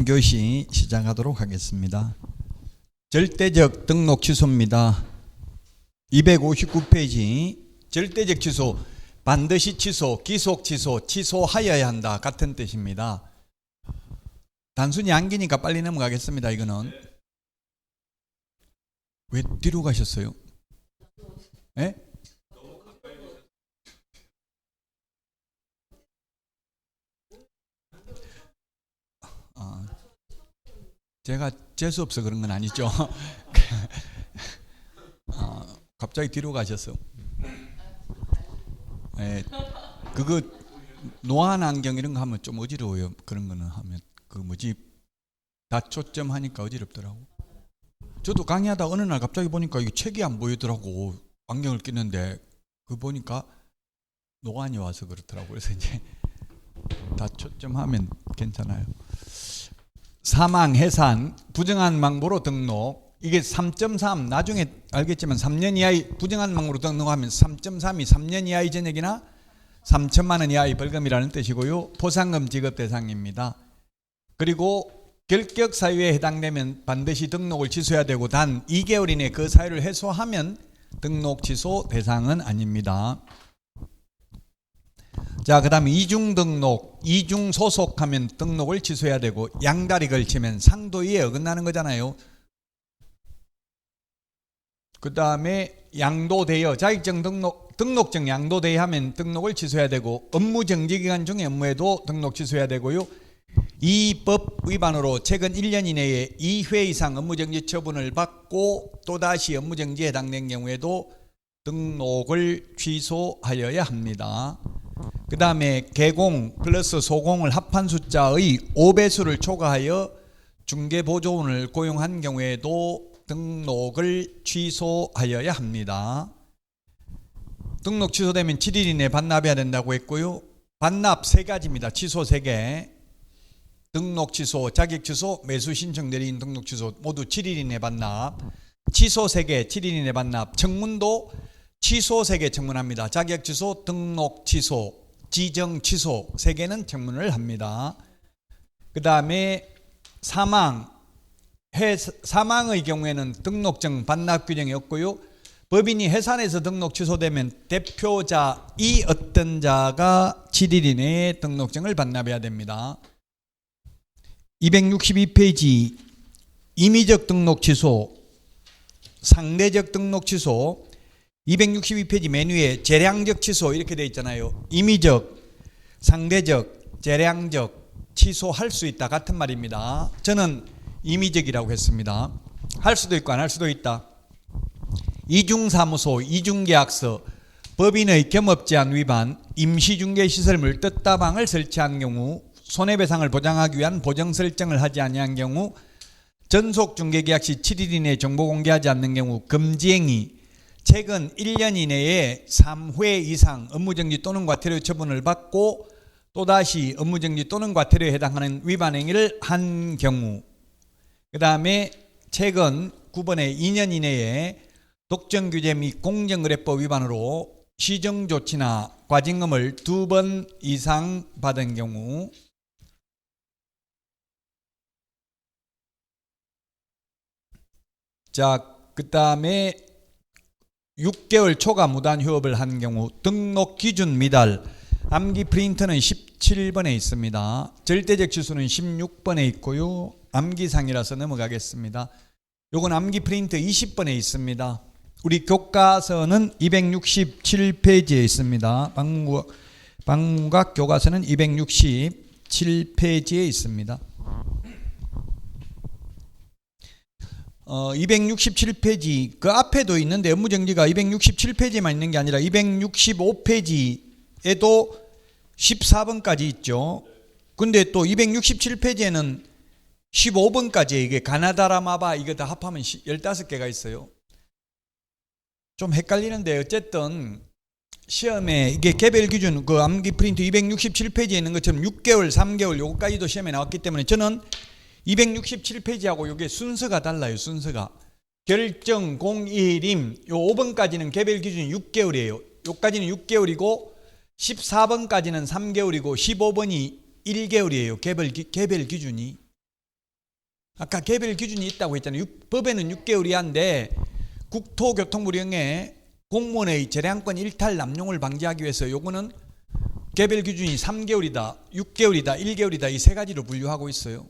교시 시작하도록 하겠습니다. 절대적 등록 취소입니다. 259페이지 절대적 취소, 반드시 취소, 기속 취소, 취소하여야 한다 같은 뜻입니다. 단순히 암기니까 빨리 넘어가겠습니다. 이거는 왜 뒤로 가셨어요? 예? 제가 재수없어 그런 건 아니죠. 갑자기 뒤로 가셨어. 예, 그거 노안 안경 이런 거 하면 좀 어지러워요. 그런 거는 하면 그 뭐지 다초점 하니까 어지럽더라고. 저도 강의하다 어느 날 갑자기 보니까 이 책이 안 보이더라고. 안경을 끼는데 그 보니까 노안이 와서 그렇더라고. 그래서 이제 다초점 하면 괜찮아요. 사망, 해산, 부정한 망보로 등록. 이게 3.3 나중에 알겠지만 3년 이하의 부정한 망보로 등록하면 3.3이 3년 이하의 전액이나 3천만 원 이하의 벌금이라는 뜻이고요. 포상금 지급 대상입니다. 그리고 결격 사유에 해당되면 반드시 등록을 취소해야 되고 단 2개월 이내 그 사유를 해소하면 등록 취소 대상은 아닙니다. 자, 그 다음에 이중 등록, 이중 소속하면 등록을 취소해야 되고 양다리 걸치면 상도위에 어긋나는 거잖아요. 그 다음에 양도대여, 자격증 등록증 양도대여 하면 등록을 취소해야 되고 업무 정지기간 중에 업무에도 등록 취소해야 되고요. 이 법 위반으로 최근 1년 이내에 2회 이상 업무정지 처분을 받고 또다시 업무정지에 해당된 경우에도 등록을 취소하여야 합니다. 그 다음에 개공 플러스 소공을 합한 숫자의 5배수를 초과하여 중개보조원을 고용한 경우에도 등록을 취소하여야 합니다. 등록 취소되면 7일 이내 반납해야 된다고 했고요. 반납 3가지입니다. 취소 3개. 등록 취소, 자격 취소, 매수 신청 대리인 등록 취소 모두 7일 이내 반납. 취소 3개, 7일 이내 반납. 청문도 취소 3개 청문합니다. 자격 취소, 등록 취소, 지정 취소 3개는 청문을 합니다. 그 다음에 사망의 경우에는 등록증 반납 규정이 없고요. 법인이 해산해서 등록 취소되면 대표자 이 어떤 자가 7일 이내에 등록증을 반납해야 됩니다. 262페이지 임의적 등록 취소, 상대적 등록 취소. 262페이지 메뉴에 재량적 취소 이렇게 되어 있잖아요. 임의적, 상대적, 재량적 취소할 수 있다 같은 말입니다. 저는 임의적이라고 했습니다. 할 수도 있고 안 할 수도 있다. 이중사무소, 이중계약서, 법인의 겸업제한 위반, 임시중개시설물 뜻다방을 설치한 경우, 손해배상을 보장하기 위한 보정 설정을 하지 아니한 경우, 전속중개계약 시 7일 이내에 정보 공개하지 않는 경우, 금지행위, 최근 1년 이내에 3회 이상 업무정지 또는 과태료 처분을 받고 또다시 업무정지 또는 과태료에 해당하는 위반 행위를 한 경우, 그 다음에 최근 9번에 2년 이내에 독점규제 및 공정거래법 위반으로 시정조치나 과징금을 2번 이상 받은 경우, 자, 그 다음에 6개월 초과 무단 휴업을 한 경우, 등록 기준 미달, 암기 프린터는 17번에 있습니다. 절대적 취소는 16번에 있고요. 암기상이라서 넘어가겠습니다. 요건 암기 프린터 20번에 있습니다. 우리 교과서는 267페이지에 있습니다. 방문각 교과서는 267페이지에 있습니다. 267페이지 그 앞에도 있는데 업무정지가 267페이지만 있는 게 아니라 265페이지에도 14번까지 있죠. 근데 또 267페이지에는 15번까지 이게 가나다라마바 이거 다 합하면 15개가 있어요. 좀 헷갈리는데 어쨌든 시험에 이게 개별 기준 그 암기 프린트 267페이지에 있는 것처럼 6개월, 3개월 요거까지도 시험에 나왔기 때문에 저는 267페이지하고 이게 순서가 달라요. 순서가 결정 공일임 요 5번까지는 개별 기준이 6개월이에요. 요까지는 6개월이고 14번까지는 3개월이고 15번이 1개월이에요. 개별 기준이. 아까 개별 기준이 있다고 했잖아요. 법에는 6개월이 한데 국토교통부령에 공무원의 재량권 일탈 남용을 방지하기 위해서 요거는 개별 기준이 3개월이다, 6개월이다, 1개월이다 이 세 가지로 분류하고 있어요.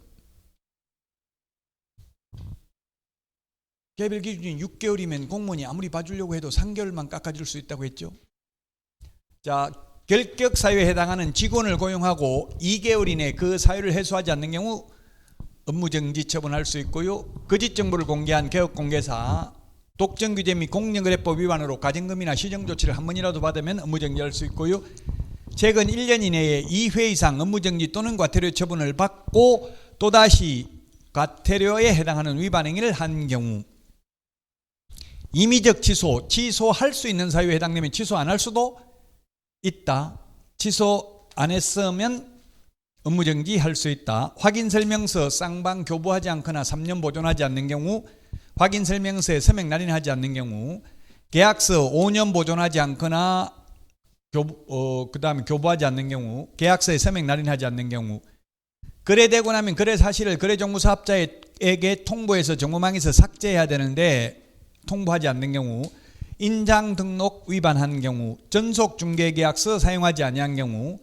개별 기준이 6개월이면 공무원이 아무리 봐주려고 해도 3개월만 깎아줄 수 있다고 했죠. 자, 결격 사유에 해당하는 직원을 고용하고 2개월 이내 그 사유를 해소하지 않는 경우 업무정지 처분할 수 있고요. 거짓 정보를 공개한 개업공개사, 독점규제 및 공정거래법 위반으로 가정금이나 시정조치를 한 번이라도 받으면 업무정지할 수 있고요. 최근 1년 이내에 2회 이상 업무정지 또는 과태료 처분을 받고 또다시 과태료에 해당하는 위반 행위를 한 경우, 임의적 취소, 취소할 수 있는 사유에 해당되면 취소 안 할 수도 있다. 취소 안 했으면 업무정지 할 수 있다. 확인설명서 쌍방 교부하지 않거나 3년 보존하지 않는 경우, 확인설명서에 서명 날인하지 않는 경우, 계약서 5년 보존하지 않거나 그 다음에 교부하지 않는 경우, 계약서에 서명 날인하지 않는 경우, 거래되고 나면 거래 사실을 거래정보사업자에게 통보해서 정보망에서 삭제해야 되는데 통보하지 않는 경우, 인장 등록 위반한 경우, 전속 중개계약서 사용하지 아니한 경우,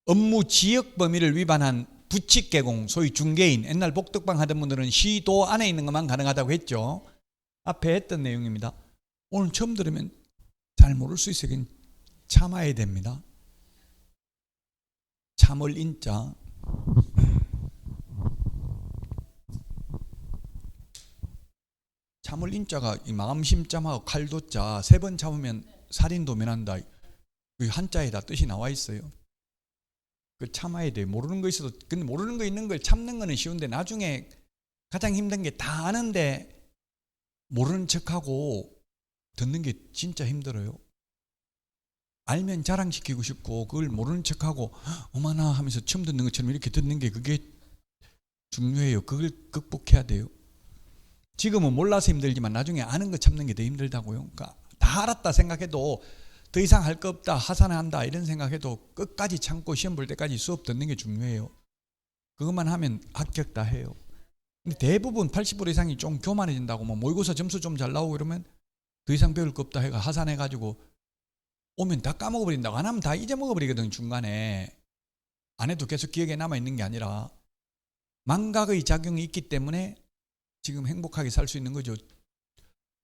업무 지역 범위를 위반한 부칙 개공, 소위 중개인, 옛날 복덕방 하던 분들은 시도 안에 있는 것만 가능하다고 했죠. 앞에 했던 내용입니다. 오늘 처음 들으면 잘 모를 수 있어요. 참아야 됩니다. 참을 인자. 참을 인자가 마음심자하고 칼도자 세 번 참으면 살인도 면한다. 그 한자에다 뜻이 나와 있어요. 그 참아야 돼. 모르는 거 있어도, 근데 모르는 거 있는 걸 참는 거는 쉬운데 나중에 가장 힘든 게 다 아는데 모르는 척하고 듣는 게 진짜 힘들어요. 알면 자랑시키고 싶고 그걸 모르는 척하고 어머나 하면서 처음 듣는 것처럼 이렇게 듣는 게 그게 중요해요. 그걸 극복해야 돼요. 지금은 몰라서 힘들지만 나중에 아는 거 참는 게 더 힘들다고요. 그러니까 다 알았다 생각해도 더 이상 할 거 없다, 하산한다 이런 생각해도 끝까지 참고 시험 볼 때까지 수업 듣는 게 중요해요. 그것만 하면 합격 다 해요. 근데 대부분 80% 이상이 좀 교만해진다고 뭐 모의고사 점수 좀 잘 나오고 이러면 더 이상 배울 거 없다 해가 하산해가지고 오면 다 까먹어버린다고. 안 하면 다 잊어먹어버리거든. 중간에 안 해도 계속 기억에 남아있는 게 아니라 망각의 작용이 있기 때문에 지금 행복하게 살 수 있는 거죠.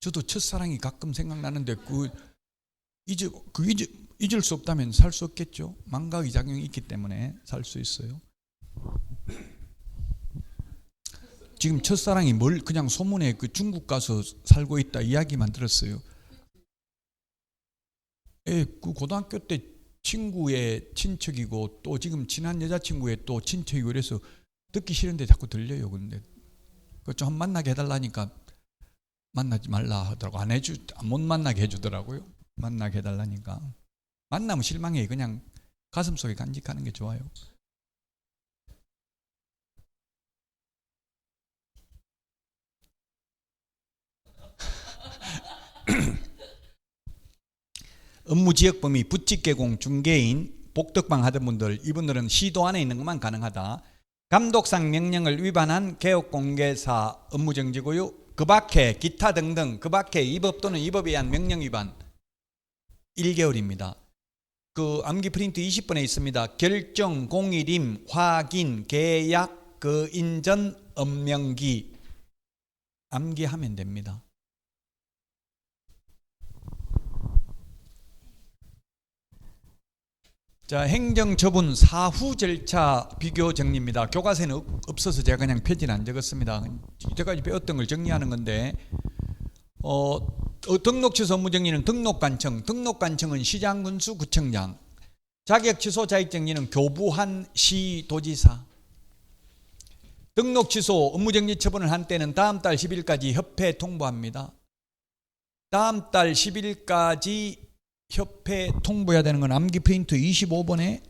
저도 첫사랑이 가끔 생각나는데 잊을 수 없다면 살 수 없겠죠. 망각의 작용이 있기 때문에 살 수 있어요. 지금 첫사랑이 그냥 소문에 그 중국 가서 살고 있다 이야기만 들었어요. 예, 그 고등학교 때 친구의 친척이고 또 지금 친한 여자친구의 또 친척이고 그래서 듣기 싫은데 자꾸 들려요. 근데 그 좀 만나게 해달라니까 만나지 말라 하더라고. 못 만나게 해주더라고요. 만나게 해달라니까. 만나면 실망해. 그냥 가슴속에 간직하는 게 좋아요. 업무 지역 범위, 부칙 개공, 중개인, 복덕방 하던 분들, 이분들은 시도 안에 있는 것만 가능하다. 감독상 명령을 위반한 개업공개사 업무정지고요. 그 밖에 기타 등등 그 밖에 이 법 또는 이 법에 의한 명령 위반 1개월입니다. 그 암기 프린트 20번에 있습니다. 결정, 공일임, 확인, 계약, 그 인전, 업명기 암기하면 됩니다. 자, 행정처분 사후 절차 비교 정리입니다. 교과서에는 없어서 제가 그냥 표지는 안 적었습니다. 이때까지 배웠던 걸 정리하는 건데 등록 취소 업무 정리는 등록관청, 등록관청은 시장군수 구청장, 자격 취소 자격 정리는 교부한 시도지사. 등록 취소 업무 정지 처분을 한 때는 다음 달 10일까지 협회 통보합니다. 다음 달 10일까지 협회 통보해야 되는 건 암기 프린트 25번에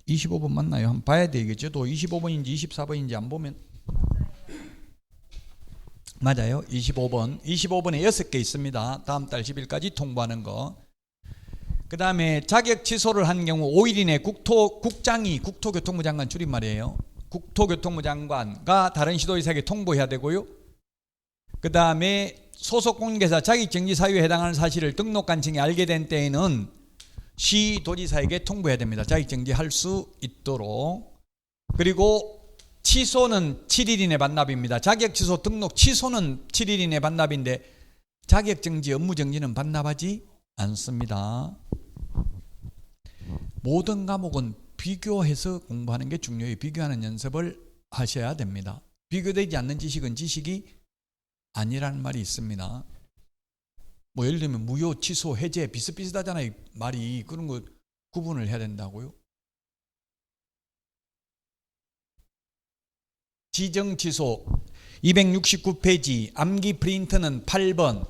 25번 맞나요? 한번 봐야 되겠죠. 또 25번인지 24번인지 안 보면 맞아요. 25번에 6개 있습니다. 다음 달 10일까지 통보하는 거. 그 다음에 자격 취소를 한 경우 5일 이내 국장이 국토교통부 장관 줄임말이에요. 국토교통부 장관과 다른 시도지사에게 통보해야 되고요. 그 다음에 소속 공인중개사 자격정지 사유에 해당하는 사실을 등록관청이 알게 된 때에는 시도지사에게 통보해야 됩니다. 자격정지할 수 있도록. 그리고 취소는 7일 이내 반납입니다. 자격취소 등록 취소는 7일 이내 반납인데 자격정지 업무정지는 반납하지 않습니다. 모든 과목은 비교해서 공부하는 게 중요해요. 비교하는 연습을 하셔야 됩니다. 비교되지 않는 지식은 지식이 아니라는 말이 있습니다. 뭐 예를 들면 무효, 취소, 해제 비슷비슷하잖아요. 말이. 그런 거 구분을 해야 된다고요. 지정 취소 269페이지 암기 프린트는 8번.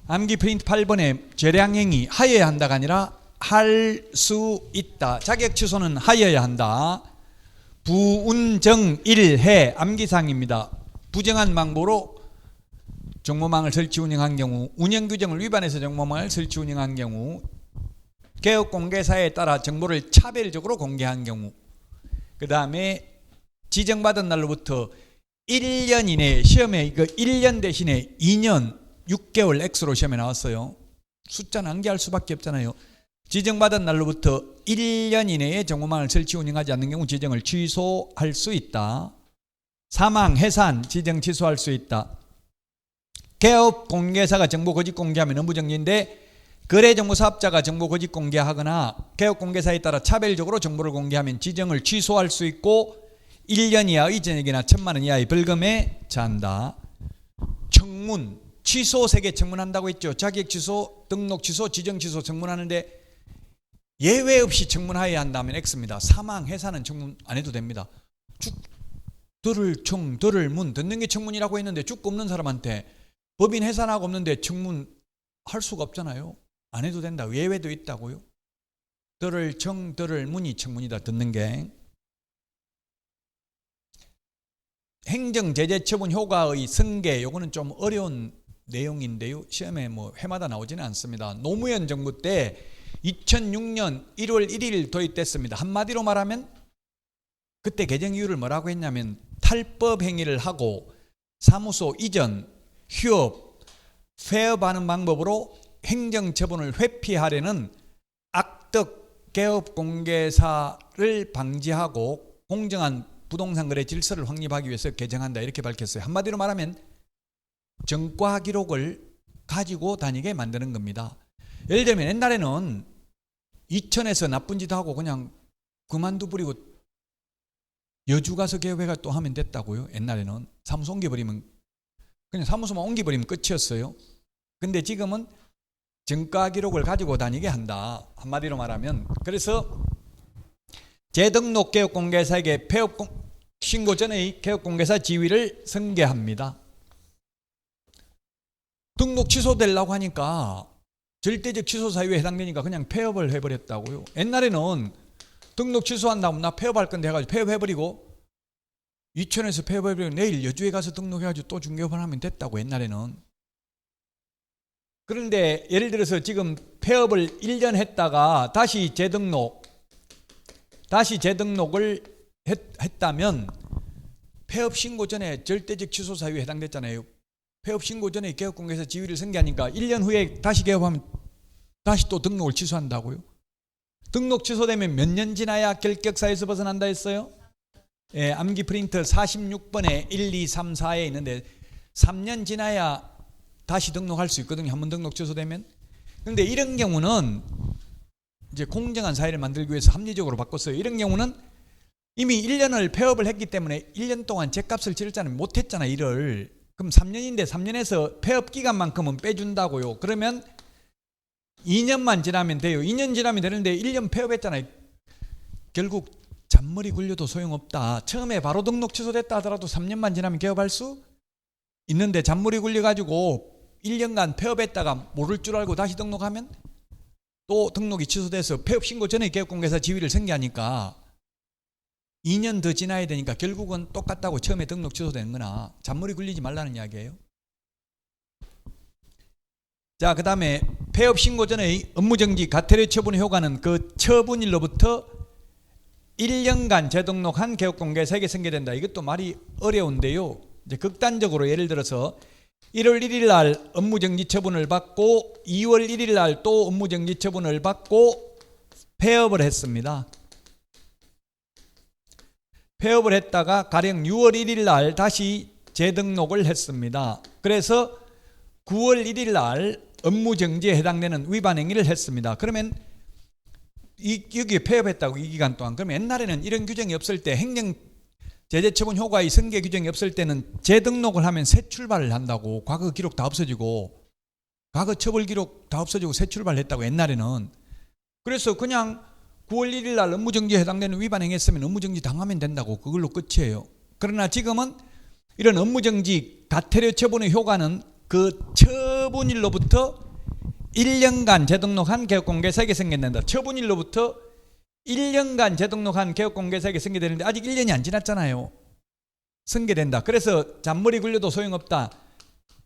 암기 프린트 8번에 재량행위 하여야 한다가 아니라 할 수 있다. 자격 취소는 하여야 한다. 부운정 1해 암기사항입니다. 부정한 방법으로 정보망을 설치 운영한 경우, 운영규정을 위반해서 정보망을 설치 운영한 경우, 개업공개사에 따라 정보를 차별적으로 공개한 경우, 그 다음에 지정받은 날로부터 1년 이내에 시험에 이거 1년 대신에 2년 6개월 X로 시험에 나왔어요. 숫자는 암기할 수밖에 없잖아요. 지정받은 날로부터 1년 이내에 정보망을 설치 운영하지 않는 경우 지정을 취소할 수 있다. 사망, 해산, 지정 취소할 수 있다. 개업 공개사가 정보 거짓 공개하면 업무정지인데 거래정보사업자가 정보 거짓 공개하거나 개업 공개사에 따라 차별적으로 정보를 공개하면 지정을 취소할 수 있고 1년 이하의 전액이나 1,000만 원 이하의 벌금에 처한다. 청문, 취소 3개 청문한다고 했죠. 자격 취소, 등록 취소, 지정 취소 청문하는데 예외 없이 청문하여야 한다면 X입니다. 사망, 해산은 청문 안 해도 됩니다. 들을 청, 들을 문, 듣는 게 청문이라고 했는데 죽고 없는 사람한테 법인 해산하고 없는데 청문할 수가 없잖아요. 안 해도 된다. 예외도 있다고요. 들을 청, 들을 문이 청문이다. 듣는 게. 행정 제재 처분 효과의 승계, 요거는 좀 어려운 내용인데요. 시험에 뭐 해마다 나오지는 않습니다. 노무현 정부 때 2006년 1월 1일 도입됐습니다. 한마디로 말하면 그때 개정 이유를 뭐라고 했냐면 탈법 행위를 하고 사무소 이전, 휴업, 폐업하는 방법으로 행정처분을 회피하려는 악덕 개업공개사를 방지하고 공정한 부동산 거래 질서를 확립하기 위해서 개정한다 이렇게 밝혔어요. 한마디로 말하면 정과 기록을 가지고 다니게 만드는 겁니다. 예를 들면 옛날에는 이천에서 나쁜 짓 하고 그냥 그만둬버리고 여주 가서 개업해가 또 하면 됐다고요. 옛날에는 사무소 옮겨버리면 그냥 사무소만 옮겨버리면 끝이었어요. 근데 지금은 정가 기록을 가지고 다니게 한다. 한마디로 말하면. 그래서 재등록 개업공개사에게 폐업 신고 전의 개업공개사 지위를 승계합니다. 등록 취소되려고 하니까 절대적 취소 사유에 해당되니까 그냥 폐업을 해버렸다고요. 옛날에는 등록 취소한다면 나 폐업할 건데 해가지고 폐업해버리고 이천에서 폐업해버리고 내일 여주에 가서 등록해가지고 또 중개업을 하면 됐다고 옛날에는. 그런데 예를 들어서 지금 폐업을 1년 했다가 다시 재등록을 했다면 폐업 신고 전에 절대적 취소 사유에 해당됐잖아요. 폐업 신고 전에 개업공개사 지위를 승계하니까 1년 후에 다시 개업하면 다시 또 등록을 취소한다고요. 등록 취소되면 몇 년 지나야 결격사에서 벗어난다 했어요? 예, 암기 프린트 46번에 1, 2, 3, 4에 있는데 3년 지나야 다시 등록할 수 있거든요. 한번 등록 취소되면. 그런데 이런 경우는 이제 공정한 사회를 만들기 위해서 합리적으로 바꿨어요. 이런 경우는 이미 1년을 폐업을 했기 때문에 1년 동안 제값을 치르자는 못했잖아 일을. 그럼 3년인데 3년에서 폐업 기간만큼은 빼준다고요. 그러면 2년만 지나면 돼요. 2년 지나면 되는데 1년 폐업했잖아요. 결국 잔머리 굴려도 소용없다. 처음에 바로 등록 취소됐다 하더라도 3년만 지나면 개업할 수 있는데 잔머리 굴려가지고 1년간 폐업했다가 모를 줄 알고 다시 등록하면 또 등록이 취소돼서 폐업 신고 전에 개업공개사 지위를 승계하니까 2년 더 지나야 되니까 결국은 똑같다고 처음에 등록 취소되는 거나 잔머리 굴리지 말라는 이야기예요. 자, 그 다음에 폐업 신고 전의 업무정지 가태료 처분의 효과는 그 처분일로부터 1년간 재등록한 개업공개사에게 승계된다. 이것도 말이 어려운데요. 이제 극단적으로 예를 들어서 1월 1일 날 업무정지 처분을 받고 2월 1일 날 또 업무정지 처분을 받고 폐업을 했습니다. 폐업을 했다가 가령 6월 1일 날 다시 재등록을 했습니다. 그래서 9월 1일 날 업무정지에 해당되는 위반 행위를 했습니다. 그러면 여기에 폐업했다고 이 기간 동안. 그러면 옛날에는 이런 규정이 없을 때 행정 제재처분 효과의 승계 규정이 없을 때는 재등록을 하면 새 출발을 한다고. 과거 기록 다 없어지고 과거 처벌 기록 다 없어지고 새 출발을 했다고 옛날에는. 그래서 그냥 9월 1일 날 업무정지에 해당되는 위반 행위했으면 업무정지 당하면 된다고. 그걸로 끝이에요. 그러나 지금은 이런 업무정지 가태료 처분의 효과는 그 처분일로부터 1년간 재등록한 개업공개사에게 승계된다. 처분일로부터 1년간 재등록한 개업공개사에게 승계되는데 아직 1년이 안 지났잖아요. 승계된다. 그래서 잔머리 굴려도 소용없다.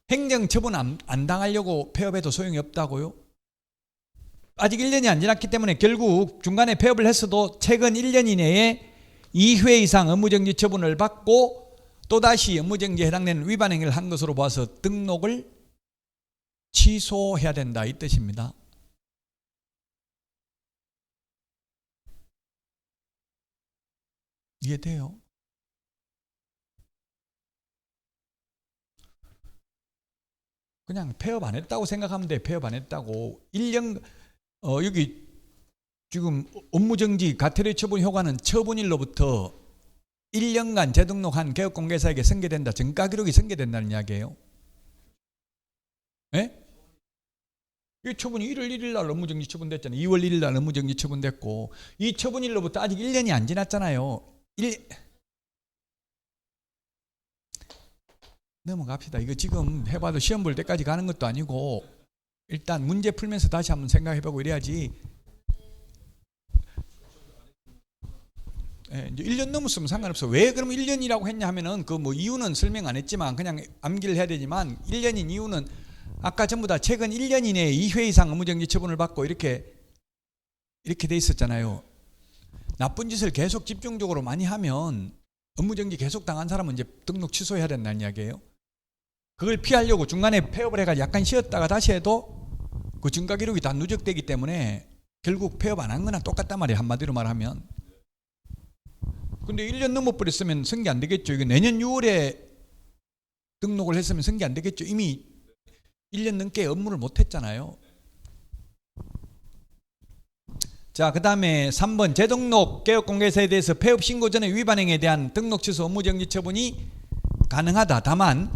행정처분 안 당하려고 폐업해도 소용이 없다고요. 아직 1년이 안 지났기 때문에 결국 중간에 폐업을 했어도 최근 1년 이내에 2회 이상 업무정지 처분을 받고 또다시 업무정지에 해당되는 위반 행위를 한 것으로 봐서 등록을 취소해야 된다. 이 뜻입니다. 이해돼요? 그냥 폐업 안 했다고 생각하면 돼. 폐업 안 했다고. 1년 여기 지금 업무정지 가태료 처분 효과는 처분일로부터 1년간 재등록한 개업공개사에게 승계된다. 정가기록이 승계된다는 이야기예요. 예? 이 처분이 1월 1일 날 업무정지 처분됐잖아요. 2월 1일 날 업무정지 처분됐고 이 처분일로부터 아직 1년이 안 지났잖아요. 넘어갑시다. 이거 지금 해봐도 시험 볼 때까지 가는 것도 아니고 일단 문제 풀면서 다시 한번 생각해보고 이래야지. 예, 이제 1년 넘었으면 상관없어. 왜 그럼 1년이라고 했냐 하면은 그 뭐 이유는 설명 안 했지만 그냥 암기를 해야 되지만 1년인 이유는 아까 전부 다 최근 1년 이내에 2회 이상 업무정지 처분을 받고 이렇게 돼 있었잖아요. 나쁜 짓을 계속 집중적으로 많이 하면 업무정지 계속 당한 사람은 이제 등록 취소해야 된다는 이야기예요. 그걸 피하려고 중간에 폐업을 해가지고 약간 쉬었다가 다시 해도 그 증가 기록이 다 누적되기 때문에 결국 폐업 안 한 거나 똑같단 말이에요. 한마디로 말하면. 근데 1년 넘어버렸으면 승계 안 되겠죠. 이거 내년 6월에 등록을 했으면 승계 안 되겠죠. 이미 1년 넘게 업무를 못 했잖아요. 자, 그 다음에 3번 재등록 개업공개사에 대해서 폐업 신고 전의 위반 행위에 대한 등록 취소 업무정지 처분이 가능하다. 다만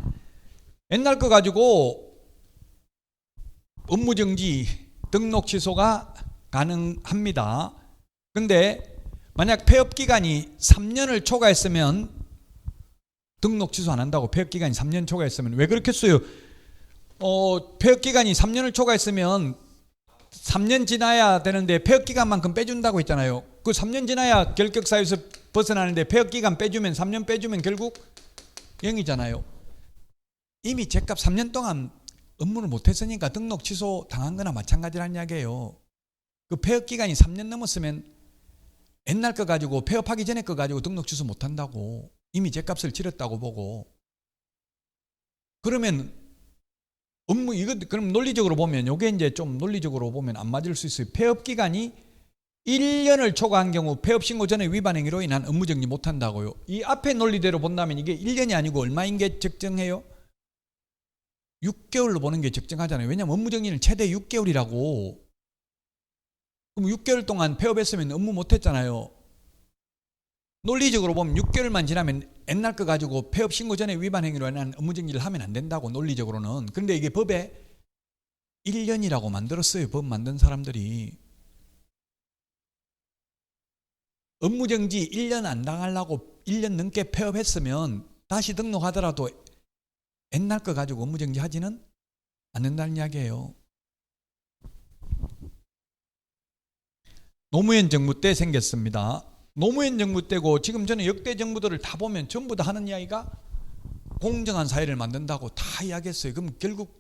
옛날 거 가지고 업무정지 등록 취소가 가능합니다. 근데 만약 폐업 기간이 3년을 초과했으면 등록 취소 안 한다고. 폐업 기간이 3년 초과했으면. 왜 그렇겠어요? 폐업 기간이 3년을 초과했으면 3년 지나야 되는데 폐업 기간만큼 빼준다고 했잖아요. 그 3년 지나야 결격 사유에서 벗어나는데 폐업 기간 빼주면 3년 빼주면 결국 0이잖아요. 이미 제값 3년 동안 업무를 못했으니까 등록 취소 당한 거나 마찬가지라는 이야기예요. 그 폐업 기간이 3년 넘었으면 옛날 거 가지고 폐업하기 전에 거 가지고 등록 취소 못한다고. 이미 제값을 치렀다고 보고. 그러면 그럼 논리적으로 보면 요게 이제 좀 논리적으로 보면 안 맞을 수 있어요. 폐업 기간이 1년을 초과한 경우 폐업 신고 전에 위반 행위로 인한 업무정지 못 한다고요. 이 앞에 논리대로 본다면 이게 1년이 아니고 얼마인 게 적정해요? 6개월로 보는 게 적정하잖아요. 왜냐하면 업무정지는 최대 6개월이라고. 그럼 6개월 동안 폐업했으면 업무 못 했잖아요. 논리적으로 보면 6개월만 지나면 옛날 거 가지고 폐업 신고 전에 위반 행위로 인한 업무정지를 하면 안 된다고. 논리적으로는. 그런데 이게 법에 1년이라고 만들었어요. 법 만든 사람들이. 업무정지 1년 안 당하려고 1년 넘게 폐업했으면 다시 등록하더라도 옛날 거 가지고 업무정지 하지는 않는다는 이야기예요. 노무현 정부 때 생겼습니다. 노무현 정부 때고 지금 저는 역대 정부들을 다 보면 전부 다 하는 이야기가 공정한 사회를 만든다고 다 이야기했어요. 그럼 결국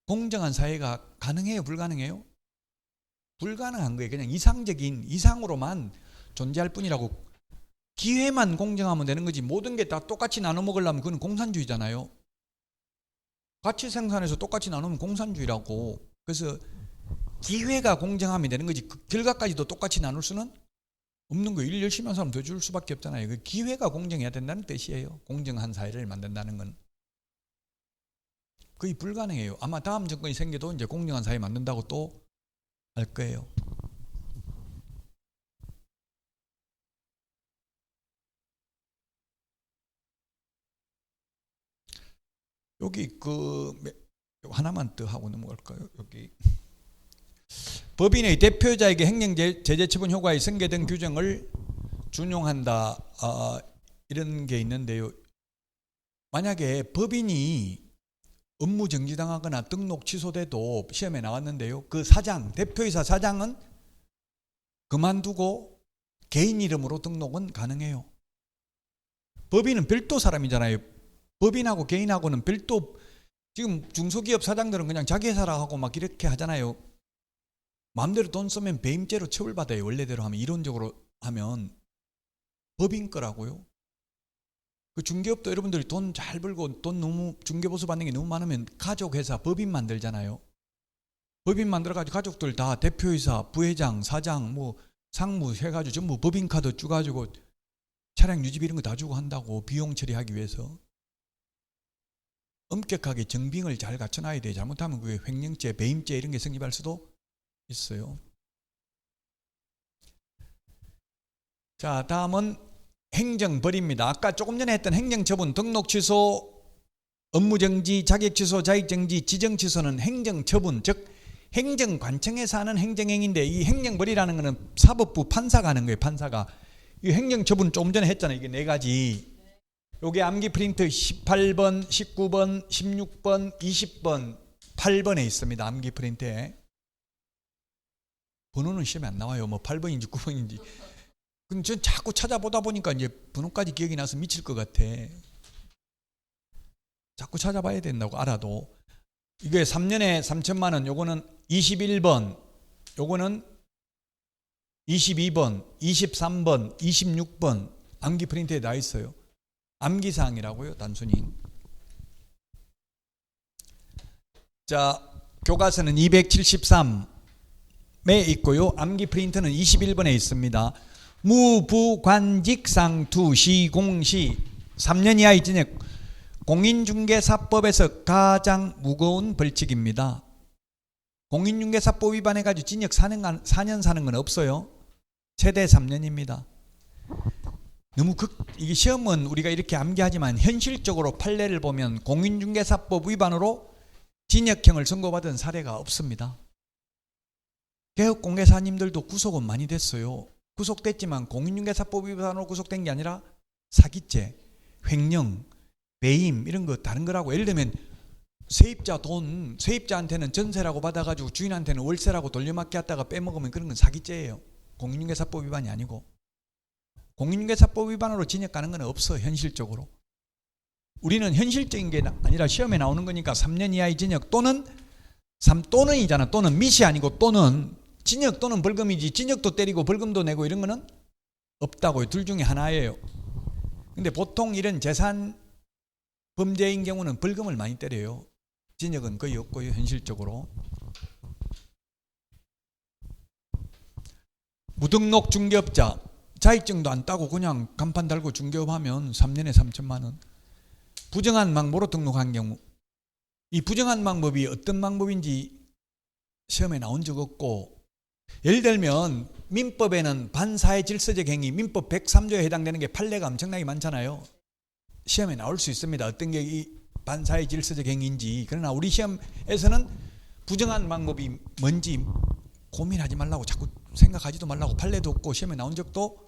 공정한 사회가 가능해요? 불가능해요? 불가능한 거예요. 그냥 이상으로만 존재할 뿐이라고. 기회만 공정하면 되는 거지 모든 게 다 똑같이 나눠 먹으려면 그건 공산주의잖아요. 가치 생산해서 똑같이 나누면 공산주의라고. 그래서 기회가 공정하면 되는 거지 그 결과까지도 똑같이 나눌 수는 없는 거예요. 일 열심히 한 사람 더 줄 수밖에 없잖아요. 그 기회가 공정해야 된다는 뜻이에요. 공정한 사회를 만든다는 건 거의 불가능해요. 아마 다음 정권이 생겨도 이제 공정한 사회 만든다고 또 할 거예요. 여기 하나만 더 하고 넘어갈까요? 여기 법인의 대표자에게 행정제재처분 효과의 승계 등 규정을 준용한다. 이런 게 있는데요. 만약에 법인이 업무 정지당하거나 등록 취소돼도 시험에 나왔는데요. 그 사장, 대표이사 사장은 그만두고 개인 이름으로 등록은 가능해요. 법인은 별도 사람이잖아요. 법인하고 개인하고는 별도. 지금 중소기업 사장들은 그냥 자기 회사라 하고 막 이렇게 하잖아요. 마음대로 돈 쓰면 배임죄로 처벌받아요. 원래대로 하면, 이론적으로 하면. 법인 거라고요. 그 중개업도 여러분들이 돈 잘 벌고 돈 너무 중개보수 받는 게 너무 많으면 가족회사 법인 만들잖아요. 법인 만들어가지고 가족들 다 대표이사, 부회장, 사장, 뭐 상무 해가지고 전부 법인카드 주가지고 차량 유지비 이런 거 다 주고 한다고. 비용 처리하기 위해서. 엄격하게 정빙을 잘 갖춰놔야 돼. 잘못하면 그게 횡령죄, 배임죄 이런 게 성립할 수도 있어요. 자, 다음은 행정벌입니다. 아까 조금 전에 했던 행정처분, 등록취소, 업무정지, 자격취소, 자격정지, 지정취소는 행정처분, 즉 행정관청에서 하는 행정행위인데, 이 행정벌이라는 것은 사법부 판사가 하는 거예요. 판사가. 이 행정처분 조금 전에 했잖아요. 이게 4가지. 요게 암기 프린트 18번, 19번, 16번, 20번, 8번에 있습니다. 암기 프린트에. 번호는 시험에 안 나와요. 뭐 8번인지 9번인지. 근데 전 자꾸 찾아보다 보니까 이제 번호까지 기억이 나서 미칠 것 같아. 자꾸 찾아봐야 된다고 알아도. 이게 3년에 3천만 원, 요거는 21번, 요거는 22번, 23번, 26번 암기 프린트에 나 있어요. 암기사항이라고요, 단순히. 자, 교과서는 273에 있고요. 암기 프린트는 21번에 있습니다. 무부관직상투 시공시 3년 이하의 징역. 공인중개사법에서 가장 무거운 벌칙입니다. 공인중개사법 위반해가지고 징역 4년 사는 건 없어요. 최대 3년입니다. 너무 이게 시험은 우리가 이렇게 암기하지만 현실적으로 판례를 보면 공인중개사법 위반으로 징역형을 선고받은 사례가 없습니다. 개업공개사님들도 구속은 많이 됐어요. 구속됐지만 공인중개사법 위반으로 구속된 게 아니라 사기죄, 횡령, 배임 이런 거 다른 거라고. 예를 들면 세입자 돈, 세입자한테는 전세라고 받아가지고 주인한테는 월세라고 돌려막기 했다가 빼먹으면 그런 건 사기죄예요. 공인중개사법 위반이 아니고. 공인중개사법 위반으로 징역 가는 건 없어. 현실적으로. 우리는 현실적인 게 아니라 시험에 나오는 거니까 3년 이하의 징역 또는 또는이잖아. 또는 미시 아니고 또는. 징역 또는 벌금이지 징역도 때리고 벌금도 내고 이런 거는 없다고요. 둘 중에 하나예요. 근데 보통 이런 재산 범죄인 경우는 벌금을 많이 때려요. 징역은 거의 없고요. 현실적으로. 무등록 중개업자 자격증도 안 따고 그냥 간판 달고 중개업하면 3년에 3천만 원. 부정한 방법으로 등록한 경우. 이 부정한 방법이 어떤 방법인지 시험에 나온 적 없고, 예를 들면 민법에는 반사회 질서적 행위, 민법 103조에 해당되는 게 판례가 엄청나게 많잖아요. 시험에 나올 수 있습니다. 어떤 게 이 반사회 질서적 행위인지. 그러나 우리 시험에서는 부정한 방법이 뭔지 고민하지 말라고, 자꾸 생각하지도 말라고, 판례도 없고 시험에 나온 적도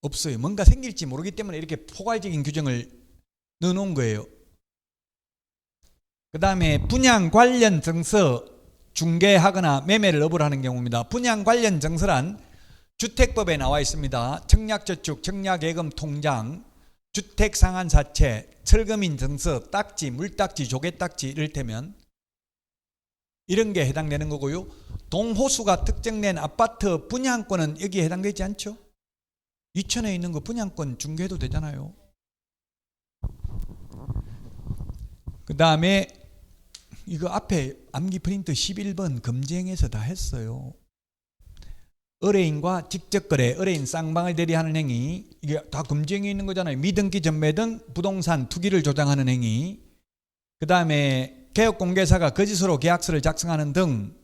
없어요. 뭔가 생길지 모르기 때문에 이렇게 포괄적인 규정을 넣어놓은 거예요. 그 다음에 분양 관련 증서 중개하거나 매매를 업으로 하는 경우입니다. 분양 관련 증서란 주택법에 나와 있습니다. 청약저축, 청약예금 통장, 주택상한사채, 철거민 증서, 딱지, 물딱지, 조개딱지 이를테면 이런 게 해당되는 거고요. 동호수가 특정된 아파트 분양권은 여기에 해당되지 않죠. 이천에 있는 거 분양권 중개해도 되잖아요. 그 다음에 이거 앞에 암기 프린트 11번 금지행에서 다 했어요. 의뢰인과 직접거래, 의뢰인 쌍방을 대리하는 행위, 이게 다 금지행에 있는 거잖아요. 미등기 전매 등 부동산 투기를 조장하는 행위, 그 다음에 개업공개사가 거짓으로 계약서를 작성하는 등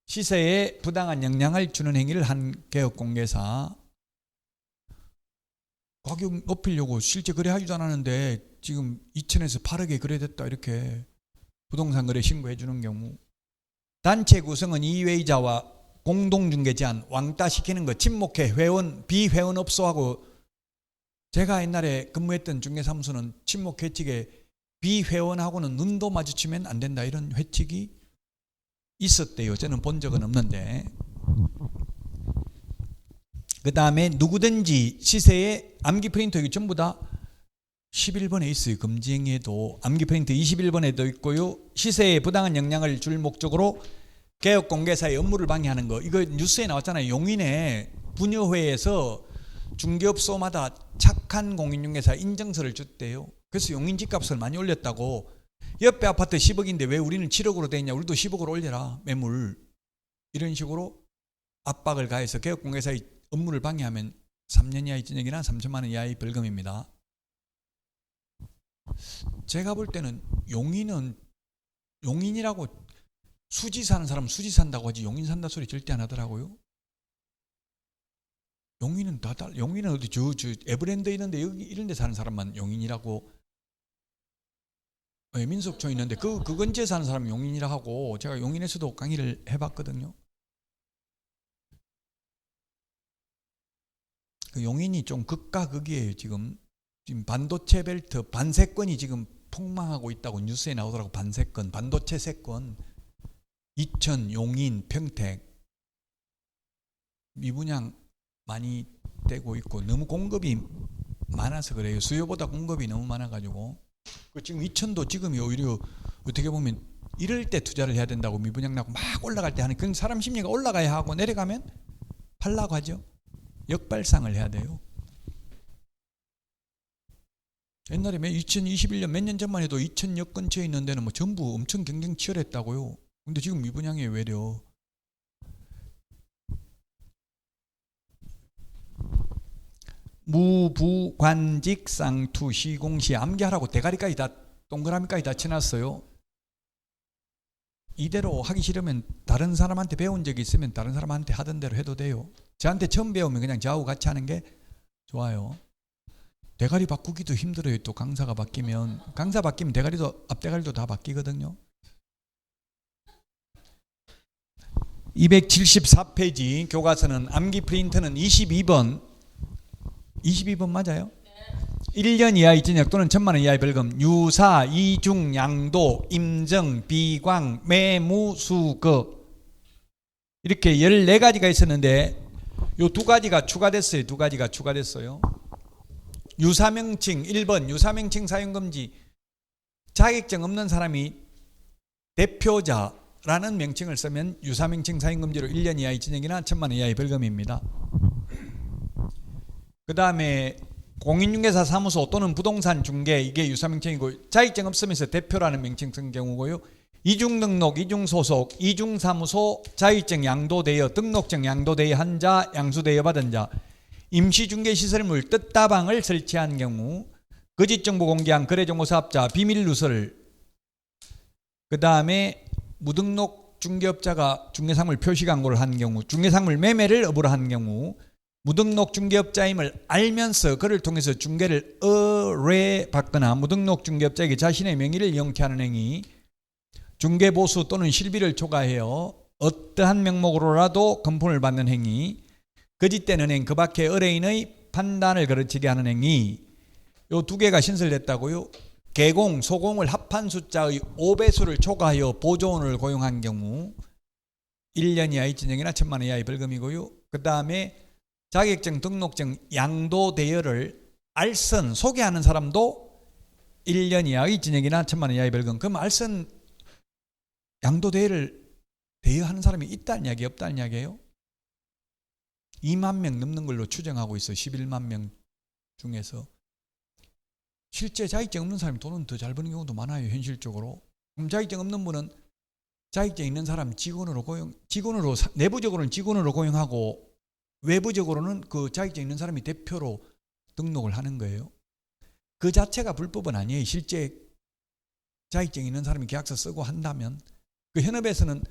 시세에 부당한 영향을 주는 행위를 한 개업공개사, 가격 높이려고 실제 거래하지도 않았는데 지금 2천에서 8억에 거래됐다 이렇게 부동산 거래 신고해 주는 경우, 단체 구성은 이외의자와 공동중개 제한, 왕따 시키는 거, 침묵회, 회원, 비회원 업소하고, 제가 옛날에 근무했던 중개사무소는 침묵 회칙에 비회원하고는 눈도 마주치면 안 된다 이런 회칙이 있었대요. 저는 본 적은 없는데. 그 다음에 누구든지 시세에 암기 프린터, 이게 전부 다 11번에 있어요. 금지행위에도 암기 프린트 21번에도 있고요. 시세에 부당한 영향을 줄 목적으로 개업공개사의 업무를 방해하는 거, 이거 뉴스에 나왔잖아요. 용인에 분여회에서 중개업소마다 착한 공인중개사 인증서를 줬대요. 그래서 용인 집값을 많이 올렸다고. 옆에 아파트 10억인데 왜 우리는 7억으로 돼 있냐, 우리도 10억으로 올려라 매물, 이런 식으로 압박을 가해서 개업공개사의 업무를 방해하면 3년 이하의 징역이나 3천만 원 이하의 벌금입니다. 제가 볼 때는 용인이라고 수지 사는 사람 수지 산다고 하지 용인 산다 소리 절대 안 하더라고요. 용인은 용인은 어디 저 에버랜드 있는데 여기 이런 데 사는 사람만 용인이라고, 민속촌 있는데 그 근처에 사는 사람 용인이라 하고, 제가 용인에서도 강의를 해봤거든요. 그 용인이 좀 극과 극이에요. 지금 반도체 벨트 반세권이 지금 폭망하고 있다고 뉴스에 나오더라고. 반세권, 반도체 세권, 이천, 용인, 평택 미분양 많이 되고 있고, 너무 공급이 많아서 그래요. 수요보다 공급이 너무 많아가지고. 지금 이천도 지금이 오히려 어떻게 보면 이럴 때 투자를 해야 된다고, 미분양 나고 막 올라갈 때 하는, 그런 사람 심리가 올라가야 하고 내려가면 팔라고 하죠. 역발상을 해야 돼요. 옛날에 2021년 몇 년 전만 해도 이천역 근처에 있는 데는 뭐 전부 엄청 경쟁 치열했다고요. 근데 지금 미분양이 외려. 무부관직 쌍투 시공시, 암기하라고 대가리까지 다 동그라미까지 다 쳐놨어요. 이대로 하기 싫으면 다른 사람한테 배운 적이 있으면 다른 사람한테 하던 대로 해도 돼요. 저한테 처음 배우면 그냥 저하고 같이 하는 게 좋아요. 대가리 바꾸기도 힘들어요. 또 강사 바뀌면 대가리도, 앞대가리도 다 바뀌거든요. 274페이지 교과서는 암기 프린트는 22번 맞아요? 1년 이하의 징역 또는 1,000만 원 이하의 벌금, 유사, 이중, 양도, 임정, 비광, 매무, 수거, 이렇게 14가지가 있었는데 요 2가지가 추가됐어요. 2가지가 추가됐어요. 유사명칭 1번, 유사명칭 사용금지, 자격증 없는 사람이 대표자라는 명칭을 쓰면 유사명칭 사용금지로 1년 이하의 징역이나 1,000만 원 이하의 벌금입니다. 그 다음에 공인중개사 사무소 또는 부동산 중개, 이게 유사명칭이고, 자격증 없으면서 대표라는 명칭 쓴 경우고요. 이중등록, 이중소속, 이중사무소, 자격증 양도되어, 등록증 양도되어 한 자, 양수되어 받은 자, 임시중개시설물 뜻다방을 설치한 경우, 거짓정보 공개한 거래정보사업자, 비밀누설, 그 다음에 무등록 중개업자가 중개상물 표시광고를 한 경우, 중개상물 매매를 업으로 한 경우, 무등록 중개업자임을 알면서 그를 통해서 중개를 의뢰받거나 무등록 중개업자에게 자신의 명의를 영케 하는 행위, 중개보수 또는 실비를 초과하여 어떠한 명목으로라도 금품을 받는 행위, 거짓된 은행, 그 밖에 의뢰인의 판단을 거르치게 하는 행위, 요 2개가 신설됐다고요. 개공, 소공을 합한 숫자의 5배수를 초과하여 보조원을 고용한 경우 1년 이하의 징역이나 1,000만 원 이하의 벌금이고요. 그 다음에 자격증, 등록증, 양도 대여를 알선, 소개하는 사람도 1년 이하의 징역이나 1,000만 원 이하의 벌금. 그럼 알선, 양도 대여를 대여하는 사람이 있다는 이야기, 없다는 이야기예요? 2만 명 넘는 걸로 추정하고 있어요. 11만 명 중에서. 실제 자격증 없는 사람이 돈은 더 잘 버는 경우도 많아요. 현실적으로. 그럼 자격증 없는 분은 자격증 있는 사람 직원으로 내부적으로는 직원으로 고용하고 외부적으로는 그 자격증 있는 사람이 대표로 등록을 하는 거예요. 그 자체가 불법은 아니에요. 실제 자격증 있는 사람이 계약서 쓰고 한다면. 그 현업에서는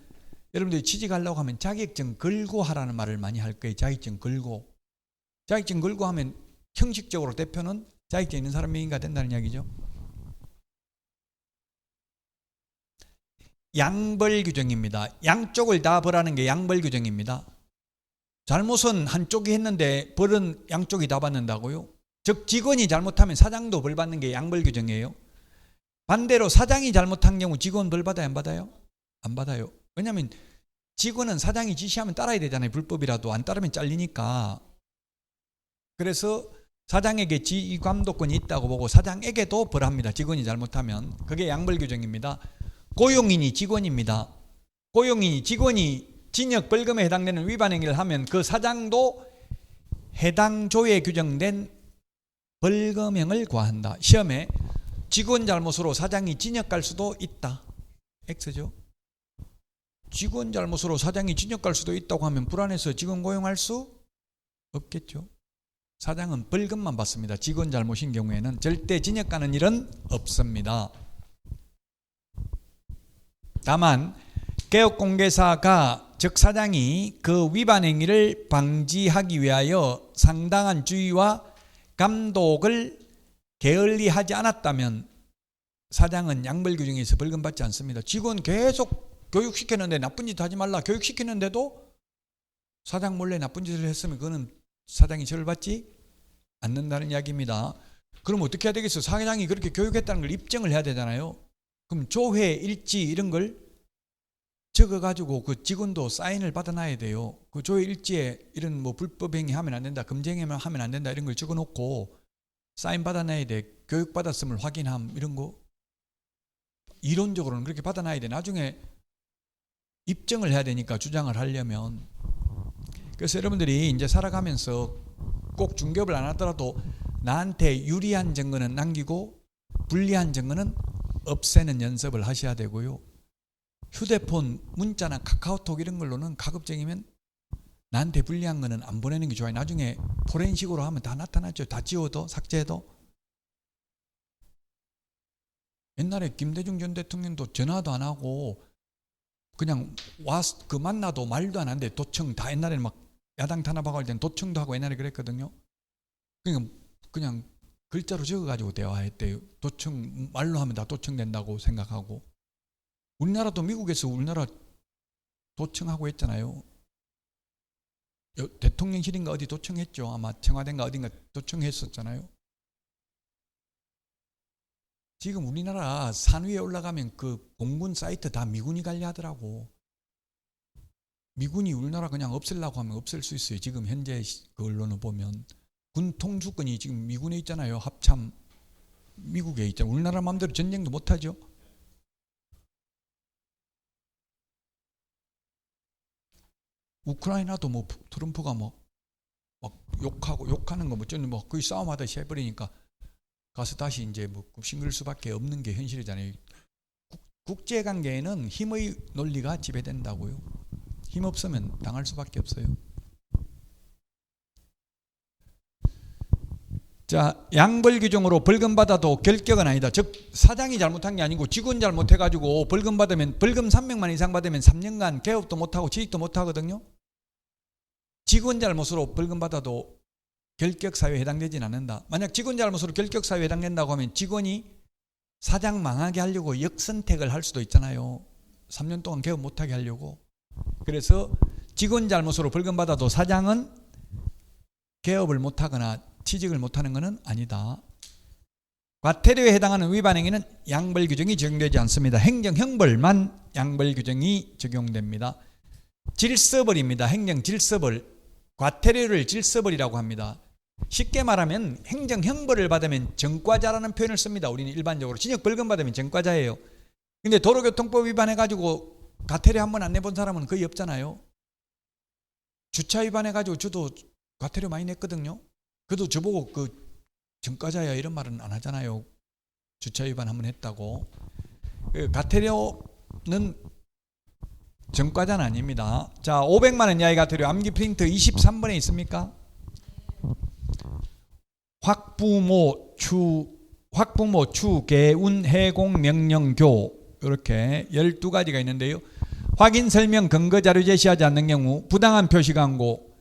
여러분들이 취직하려고 하면 자격증 걸고 하라는 말을 많이 할 거예요. 자격증 걸고. 자격증 걸고 하면 형식적으로 대표는 자격증 있는 사람 명의가 된다는 이야기죠. 양벌 규정입니다. 양쪽을 다 벌하는 게 양벌 규정입니다. 잘못은 한쪽이 했는데 벌은 양쪽이 다 받는다고요? 즉 직원이 잘못하면 사장도 벌 받는 게 양벌 규정이에요. 반대로 사장이 잘못한 경우 직원 벌 받아요? 안 받아요? 안 받아요. 왜냐하면 직원은 사장이 지시하면 따라야 되잖아요. 불법이라도 안 따르면 잘리니까. 그래서 사장에게 지휘 감독권이 있다고 보고 사장에게도 벌합니다. 직원이 잘못하면. 그게 양벌 규정입니다. 고용인이 직원입니다. 고용인이 직원이 징역 벌금에 해당되는 위반 행위를 하면 그 사장도 해당 조에 규정된 벌금형을 과한다. 시험에 직원 잘못으로 사장이 징역 갈 수도 있다. X죠. 직원 잘못으로 사장이 징역 갈 수도 있다고 하면 불안해서 직원 고용할 수 없겠죠. 사장은 벌금만 받습니다. 직원 잘못인 경우에는 절대 징역 가는 일은 없습니다. 다만 개업공개사가 즉 사장이 그 위반 행위를 방지하기 위하여 상당한 주의와 감독을 게을리하지 않았다면 사장은 양벌 규정에서 벌금 받지 않습니다. 직원 계속 교육시켰는데 나쁜 짓 하지 말라 교육시켰는데도 사장 몰래 나쁜 짓을 했으면 그거는 사장이 처벌 받지 않는다는 이야기입니다. 그럼 어떻게 해야 되겠어요? 사장이 그렇게 교육했다는 걸 입증을 해야 되잖아요. 그럼 조회, 일지 이런 걸 적어가지고 그 직원도 사인을 받아놔야 돼요. 그 조회 일지에 이런 뭐 불법 행위 하면 안 된다, 금쟁이만 하면 안 된다 이런 걸 적어놓고 사인 받아놔야 돼. 교육받았음을 확인함 이런 거. 이론적으로는 그렇게 받아놔야 돼. 나중에 입증을 해야 되니까 주장을 하려면. 그래서 여러분들이 이제 살아가면서 꼭 중개업을 안 하더라도 나한테 유리한 증거는 남기고 불리한 증거는 없애는 연습을 하셔야 되고요. 휴대폰, 문자나 카카오톡 이런 걸로는 가급적이면 나한테 불리한 거는 안 보내는 게 좋아요. 나중에 포렌식으로 하면 다 나타났죠. 다 지워도 삭제해도. 옛날에 김대중 전 대통령도 전화도 안 하고 그냥 와서 그 만나도 말도 안 하는데 도청 다 옛날에는 막 야당 탄압하고 할 때는 도청도 하고 옛날에 그랬거든요. 그냥 글자로 적어가지고 대화했대요. 도청 말로 하면 다 도청된다고 생각하고. 우리나라도 미국에서 우리나라 도청하고 했잖아요. 대통령실인가 어디 도청했죠. 아마 청와대인가 어딘가 도청했었잖아요. 지금 우리나라 산 위에 올라가면 그 공군 사이트 다 미군이 관리하더라고. 미군이 우리나라 그냥 없애려고 하면 없앨 수 있어요. 지금 현재 그 언론을 보면 군 통수권이 지금 미군에 있잖아요. 합참 미국에 있잖아요. 우리나라 마음대로 전쟁도 못하죠. 우크라이나도 뭐 트럼프가 뭐 막 욕하는 거 뭐 저는 뭐 거의 싸움하듯이 해버리니까 가서 다시 이제 뭐 싱글 수밖에 없는 게 현실이잖아요. 국제 관계에는 힘의 논리가 지배된다고요. 힘 없으면 당할 수밖에 없어요. 자, 양벌 규정으로 벌금 받아도 결격은 아니다. 즉 사장이 잘못한 게 아니고 직원 잘못해가지고 벌금 받으면 벌금 300만 이상 받으면 3년간 개업도 못하고 취직도 못하거든요. 직원 잘못으로 벌금 받아도 결격 사유에 해당되진 않는다. 만약 직원 잘못으로 결격 사유에 해당된다고 하면 직원이 사장 망하게 하려고 역선택을 할 수도 있잖아요. 3년 동안 개업 못하게 하려고. 그래서 직원 잘못으로 벌금 받아도 사장은 개업을 못하거나 취직을 못하는 것은 아니다. 과태료에 해당하는 위반 행위는 양벌 규정이 적용되지 않습니다. 행정 형벌만 양벌 규정이 적용됩니다. 질서벌입니다. 행정 질서벌. 과태료를 질서벌이라고 합니다. 쉽게 말하면 행정 형벌을 받으면 전과자라는 표현을 씁니다. 우리는 일반적으로 징역 벌금 받으면 전과자예요. 근데 도로교통법 위반해가지고 과태료 한 번 안 내본 사람은 거의 없잖아요. 주차 위반해가지고 저도 과태료 많이 냈거든요. 그래도 저보고 그 전과자야 이런 말은 안 하잖아요. 주차 위반 한번 했다고. 과태료는 전과자는 아닙니다. 자, 500만 원 이하의 과태료 암기 프린트 23번에 있습니까? 확부모, 추, 개운, 해공, 명령, 교 이렇게 12가지가 있는데요. 확인, 설명, 근거 자료 제시하지 않는 경우 부당한 표시 광고,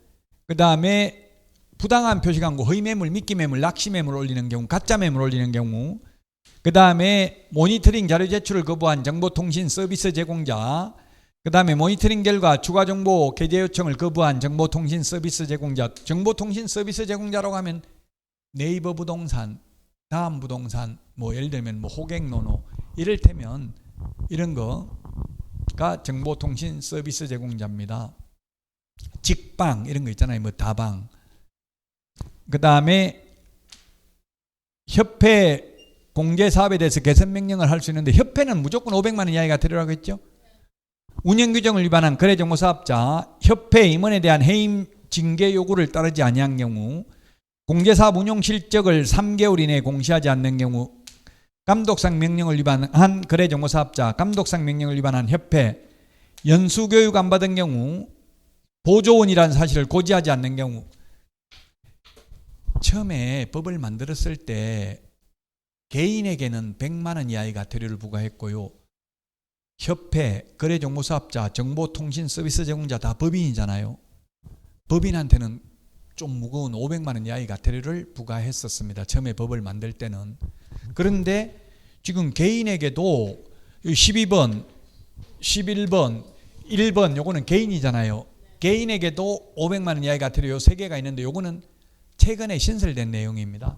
그 다음에 부당한 표시 광고, 허위 매물, 미끼 매물, 낚시 매물 올리는 경우, 가짜 매물 올리는 경우, 그 다음에 모니터링 자료 제출을 거부한 정보통신 서비스 제공자, 그 다음에 모니터링 결과 추가 정보 게재 요청을 거부한 정보통신 서비스 제공자. 정보통신 서비스 제공자라고 하면 네이버 부동산, 다음 부동산, 뭐 예를 들면 뭐 호갱노노 이를테면 이런 거가 정보통신 서비스 제공자입니다. 직방 이런 거 있잖아요. 뭐 다방. 그 다음에 협회 공개 사업에 대해서 개선 명령을 할 수 있는데 협회는 무조건 500만 원 이하의 과태료라고 했죠. 운영 규정을 위반한 거래정보 사업자, 협회 임원에 대한 해임 징계 요구를 따르지 아니한 경우, 공개사업 운용 실적을 3개월 이내에 공시하지 않는 경우, 감독상 명령을 위반한 거래정보 사업자, 감독상 명령을 위반한 협회, 연수교육 안 받은 경우, 보조원이라는 사실을 고지하지 않는 경우. 처음에 법을 만들었을 때 개인에게는 100만 원 이하의 과태료를 부과했고요. 협회, 거래정보사업자, 정보통신 서비스 제공자 다 법인이잖아요. 법인한테는 좀 무거운 500만 원 이하의 과태료를 부과했었습니다. 처음에 법을 만들 때는. 그런데 지금 개인에게도 12번, 11번, 1번 요거는 개인이잖아요. 개인에게도 500만 원 이하의 과태료 요 3개가 있는데 요거는 최근에 신설된 내용입니다.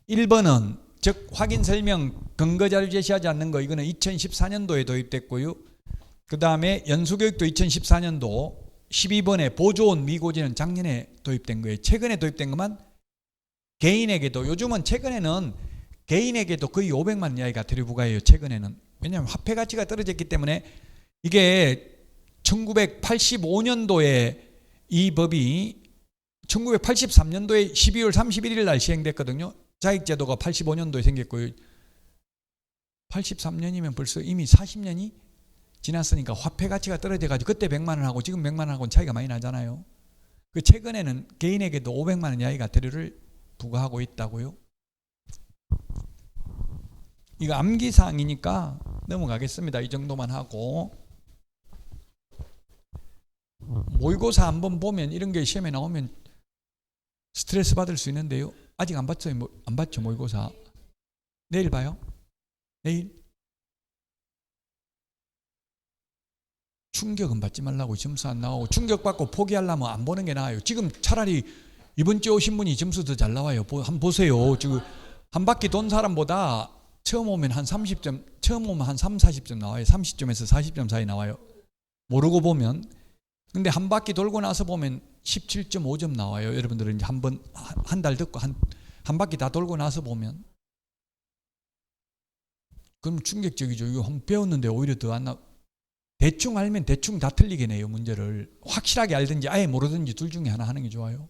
1번은 즉 확인 설명 근거 자료 제시하지 않는 거 이거는 2014년도에 도입됐고요. 그 다음에 연수교육도 2014년도 12번에 보조원 미고지는 작년에 도입된 거예요. 최근에 도입된 것만 개인에게도 요즘은 최근에는 개인에게도 거의 500만 원 이하의 과태료 부과해요. 최근에는. 왜냐하면 화폐 가치가 떨어졌기 때문에 이게 1985년도에 이 법이 1983년도에 12월 31일 날 시행됐거든요. 자익제도가 85년도에 생겼고요. 83년이면 벌써 이미 40년이 지났으니까 화폐 가치가 떨어져가지고 그때 100만 원하고 지금 100만 원하고는 차이가 많이 나잖아요. 그 최근에는 개인에게도 500만 원 이하의 과태료를 부과하고 있다고요. 이거 암기사항이니까 넘어가겠습니다. 이 정도만 하고. 모의고사 한번 보면 이런 게 시험에 나오면 스트레스 받을 수 있는데요. 아직 안 봤어요. 안 봤죠 모의고사. 내일 봐요. 내일. 충격은 받지 말라고. 점수 안 나오고 충격받고 포기하려면 안 보는 게 나아요. 지금 차라리 이번 주에 오신 분이 점수 더 잘 나와요. 한번 보세요. 지금 한 바퀴 돈 사람보다 처음 오면 한 30점, 처음 오면 한 3, 40점 나와요. 30점에서 40점 사이 나와요. 모르고 보면. 근데 한 바퀴 돌고 나서 보면 17.5점 나와요. 여러분들은 이제 한 달 듣고 한 바퀴 다 돌고 나서 보면. 그럼 충격적이죠. 이거 한번 배웠는데 오히려 더 안 나. 대충 알면 대충 다 틀리게 내요. 문제를. 확실하게 알든지 아예 모르든지 둘 중에 하나 하는 게 좋아요.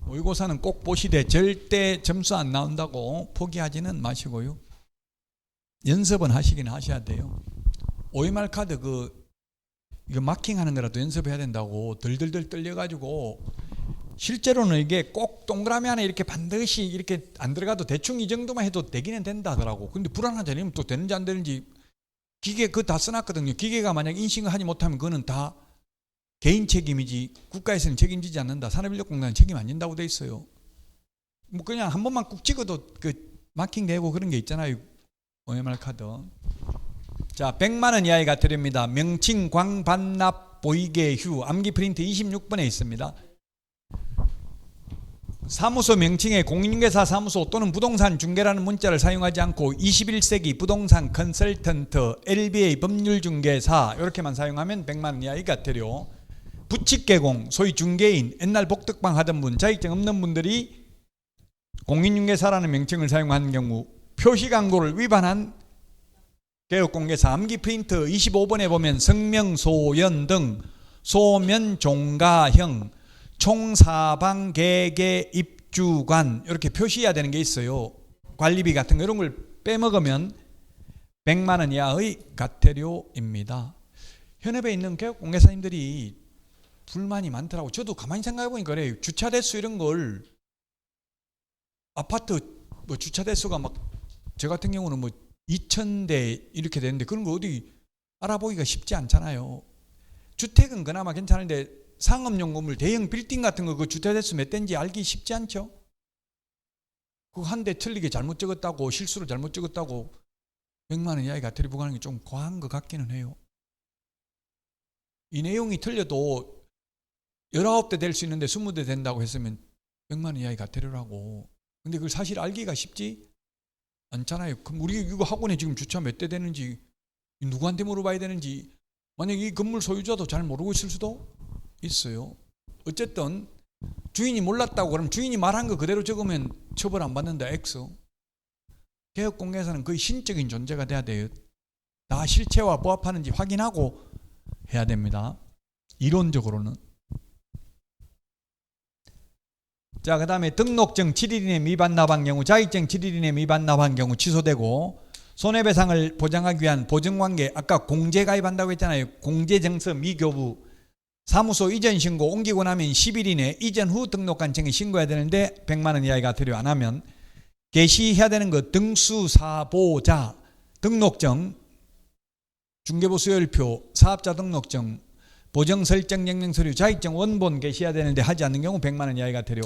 모의고사는 꼭 보시되 절대 점수 안 나온다고 포기하지는 마시고요. 연습은 하시긴 하셔야 돼요. OMR 카드 이거 마킹하는 거라도 연습해야 된다고 덜덜덜 떨려가지고 실제로는 이게 꼭 동그라미 안에 이렇게 반드시 이렇게 안 들어가도 대충 이 정도만 해도 되기는 된다 하더라고. 근데 불안하잖아요. 또 되는지 안 되는지. 기계 그거 다 써놨거든요. 기계가 만약 인식을 하지 못하면 그거는 다 개인 책임이지 국가에서는 책임지지 않는다. 산업인력공단은 책임 안 진다고 돼 있어요. 뭐 그냥 한 번만 꾹 찍어도 그 마킹 되고 그런 게 있잖아요. OMR 카드. 자, 100만 원 이하의 과태료입니다. 명칭, 광, 반납, 보이게, 휴. 암기 프린트 26번에 있습니다. 사무소 명칭에 공인중개사 사무소 또는 부동산 중개라는 문자를 사용하지 않고 21세기 부동산 컨설턴트, LBA 법률중개사 이렇게만 사용하면 100만 원 이하의 과태료. 부칙개공, 소위 중개인, 옛날 복덕방 하던 분, 자격증 없는 분들이 공인중개사라는 명칭을 사용하는 경우 표시광고를 위반한 개업공개사 암기 프린트 25번에 보면 성명, 소연 등 소면, 종가형, 총사방, 개개, 입주관 이렇게 표시해야 되는 게 있어요. 관리비 같은 거 이런 걸 빼먹으면 100만 원 이하의 과태료입니다. 현업에 있는 개업공개사님들이 불만이 많더라고. 저도 가만히 생각해 보니까 그래요. 주차 대수 이런 걸 아파트 뭐 주차 대수가 막 저 같은 경우는 뭐 2,000대 이렇게 되는데 그런 거 어디 알아보기가 쉽지 않잖아요. 주택은 그나마 괜찮은데 상업용 건물 대형 빌딩 같은 거 그 주차 대수 몇 대인지 알기 쉽지 않죠. 그거 한 대 틀리게 잘못 적었다고 실수로 잘못 적었다고 100만 원 이하의 과태료 부과하는 게 좀 과한 것 같기는 해요. 이 내용이 틀려도 19대 될 수 있는데 20대 된다고 했으면 100만 원 이하의 과태료라고. 근데 그걸 사실 알기가 쉽지 않잖아요. 그럼 우리 이거 학원에 지금 주차 몇 대 되는지 누구한테 물어봐야 되는지 만약 이 건물 소유자도 잘 모르고 있을 수도 있어요. 어쨌든 주인이 몰랐다고 그러면 주인이 말한 거 그대로 적으면 처벌 안 받는다. X. 개업공개사는 거의 신적인 존재가 돼야 돼요. 다 실체와 부합하는지 확인하고 해야 됩니다. 이론적으로는. 자, 그 다음에 등록증 7일 이내 미반 납한 경우, 자격증 7일 이내 미반 납한 경우 취소되고, 손해배상을 보장하기 위한 보증관계, 아까 공제 가입한다고 했잖아요. 공제증서 미교부, 사무소 이전 신고 옮기고 나면 10일 이내 이전 후 등록관청에 신고해야 되는데 100만 원 이하의 과태료 안 하면, 게시해야 되는 거 등수사보자, 등록증, 중개부 수열표, 사업자 등록증, 보정설정명령서류, 자격증 원본 게시해야 되는데 하지 않는 경우 100만 원 이하의 과태료.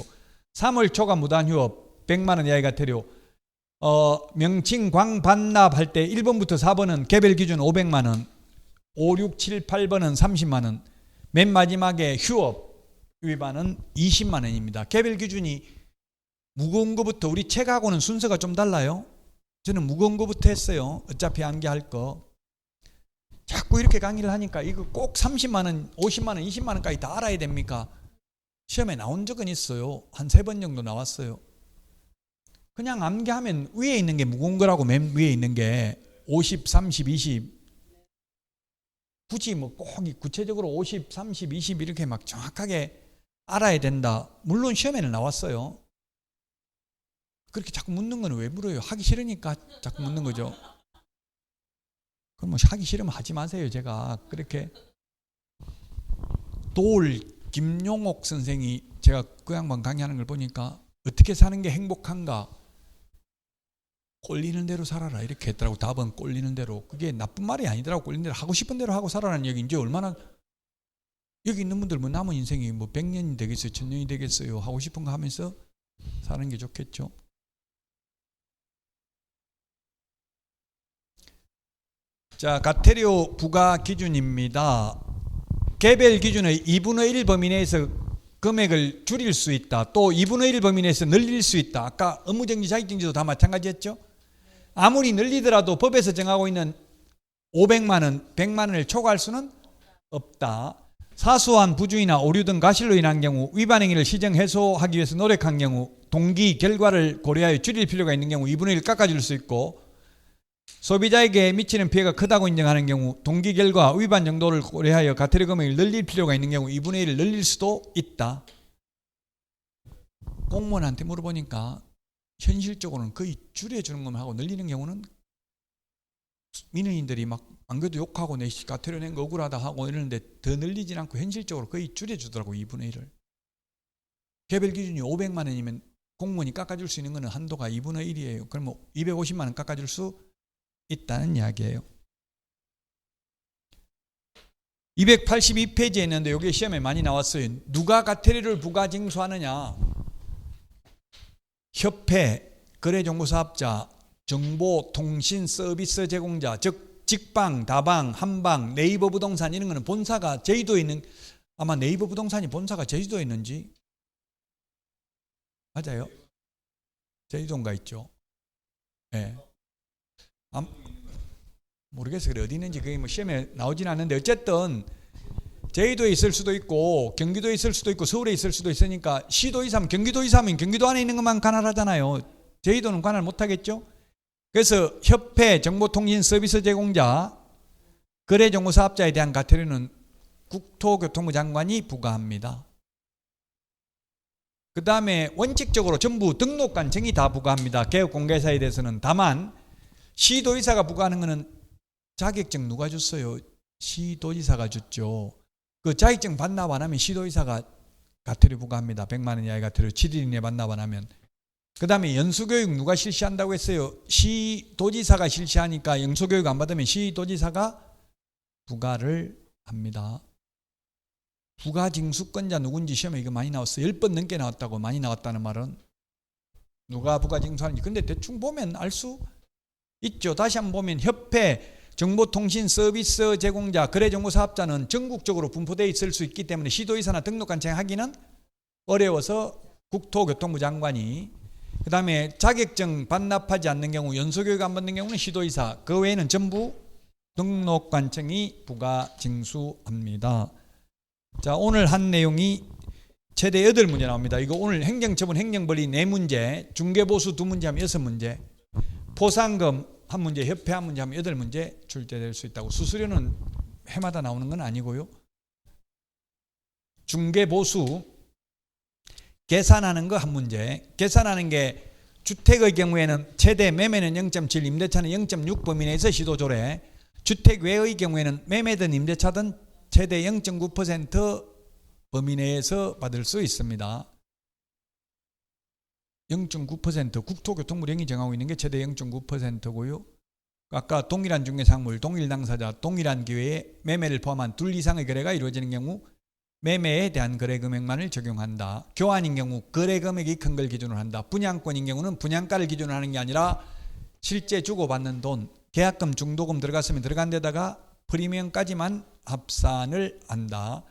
3월 초과 무단휴업 100만 원 이하의 과태료. 명칭 광 반납할 때 1번부터 4번은 개별 기준 500만 원, 5, 6, 7, 8번은 30만 원, 맨 마지막에 휴업 위반은 20만 원입니다. 개별 기준이 무거운 거부터, 우리 책하고는 순서가 좀 달라요. 저는 무거운 거부터 했어요. 어차피 암기할 거. 자꾸 이렇게 강의를 하니까 이거 꼭 30만 원, 50만 원, 20만 원까지 다 알아야 됩니까? 시험에 나온 적은 있어요. 한 3번 정도 나왔어요. 그냥 암기하면 위에 있는 게 무거운 거라고. 맨 위에 있는 게 50, 30, 20. 굳이 뭐 꼭 구체적으로 50, 30, 20 이렇게 막 정확하게 알아야 된다. 물론 시험에는 나왔어요. 그렇게 자꾸 묻는 건 왜 물어요? 하기 싫으니까 자꾸 묻는 거죠. 그럼 뭐 하기 싫으면 하지 마세요. 제가 그렇게 김용옥 선생이, 제가 그 양반 강의하는 걸 보니까 어떻게 사는 게 행복한가? 꼴리는 대로 살아라 이렇게 했더라고. 답은 꼴리는 대로. 그게 나쁜 말이 아니더라고. 꼴리는 대로 하고 싶은 대로 하고 살아라는 얘기인지, 얼마나 여기 있는 분들 뭐 남은 인생이 뭐 100년이 되겠어요, 1000년이 되겠어요. 하고 싶은 거 하면서 사는 게 좋겠죠. 자, 과태료 부과 기준입니다. 개별 기준의 2분의 1 범위 내에서 금액을 줄일 수 있다. 또 2분의 1 범위 내에서 늘릴 수 있다. 아까 업무정지, 자격정지도 다 마찬가지였죠. 아무리 늘리더라도 법에서 정하고 있는 500만 원, 100만 원을 초과할 수는 없다. 사소한 부주의나 오류 등 과실로 인한 경우, 위반 행위를 시정 해소하기 위해서 노력한 경우, 동기, 결과를 고려하여 줄일 필요가 있는 경우 2분의 1 깎아줄 수 있고, 소비자에게 미치는 피해가 크다고 인정하는 경우, 동기, 결과, 위반 정도를 고려하여 과태료 금액을 늘릴 필요가 있는 경우 2분의 1을 늘릴 수도 있다. 공무원한테 물어보니까 현실적으로는 거의 줄여주는 것만 하고 늘리는 경우는, 민원인들이 막 안 그래도 욕하고 내 과태료 낸 거 억울하다 하고 이러는데 더 늘리진 않고 현실적으로 거의 줄여주더라고. 2분의 1을. 개별 기준이 500만 원이면 공무원이 깎아줄 수 있는 거는 한도가 2분의 1이에요. 그러면 250만 원 깎아줄 수 있다는 이야기예요. 282페이지에 있는데 여기 시험에 많이 나왔어요. 누가 과태료를 부과 징수하느냐? 협회, 거래정보사업자, 정보통신서비스 제공자, 즉 직방, 다방, 한방, 네이버 부동산 이런 거는 본사가 제주도에 있는, 아마 네이버 부동산이 본사가 제주도에 있는지, 맞아요? 제주도인가 있죠. 예. 네. 모르겠어요. 그래 어디 있는지 그게 뭐 시험에 나오진 않는데, 어쨌든 제주도에 있을 수도 있고 경기도에 있을 수도 있고 서울에 있을 수도 있으니까, 시도의사면 경기도의사면 경기도 안에 있는 것만 관할하잖아요. 제주도는 관할 못하겠죠. 그래서 협회 정보통신 서비스 제공자 거래정보사업자에 대한 과태료는 국토교통부 장관이 부과합니다. 그 다음에 원칙적으로 전부 등록관청이 다 부과합니다. 개업공개사에 대해서는. 다만 시도지사가 부과하는 것은 자격증 누가 줬어요? 시도지사가 줬죠. 그 자격증 반납 안 하면 시도지사가 과태료 부과합니다. 100만 원 이하의 과태료 7일 이내 반납 안 하면. 그 다음에 연수교육 누가 실시한다고 했어요? 시도지사가 실시하니까 연수교육 안 받으면 시도지사가 부과를 합니다. 부가징수권자 누군지 시험에 이거 많이 나왔어요. 10번 넘게 나왔다고. 많이 나왔다는 말은 누가 부가징수하는지. 근데 대충 보면 알 수 있죠. 다시 한번 보면 협회 정보통신 서비스 제공자 거래정보사업자는 전국적으로 분포되어 있을 수 있기 때문에 시도지사나 등록관청 하기는 어려워서 국토교통부 장관이, 그 다음에 자격증 반납하지 않는 경우, 연수교육 안 받는 경우는 시도지사, 그 외에는 전부 등록관청이 부가징수합니다. 자, 오늘 한 내용이 최대 8문제 나옵니다. 이거 오늘 행정처분 행정벌이 4문제, 중개보수 2문제 하면 6문제, 포상금 1문제, 협회 1문제 하면 8문제 출제될 수 있다고. 수수료는 해마다 나오는 건 아니고요. 중개보수 계산하는 거 1문제. 계산하는 게 주택의 경우에는 최대 매매는 0.7, 임대차는 0.6 범위 내에서 시도조례. 주택 외의 경우에는 매매든 임대차든 최대 0.9% 범위 내에서 받을 수 있습니다. 0.9% 국토교통부령이 정하고 있는 게 최대 0.9%고요. 아까 동일한 중개상물, 동일 당사자, 동일한 기회에 매매를 포함한 둘 이상의 거래가 이루어지는 경우 매매에 대한 거래 금액만을 적용한다. 교환인 경우 거래 금액이 큰 걸 기준으로 한다. 분양권인 경우는 분양가를 기준으로 하는 게 아니라 실제 주고받는 돈, 계약금, 중도금 들어갔으면 들어간 데다가 프리미엄까지만 합산을 한다.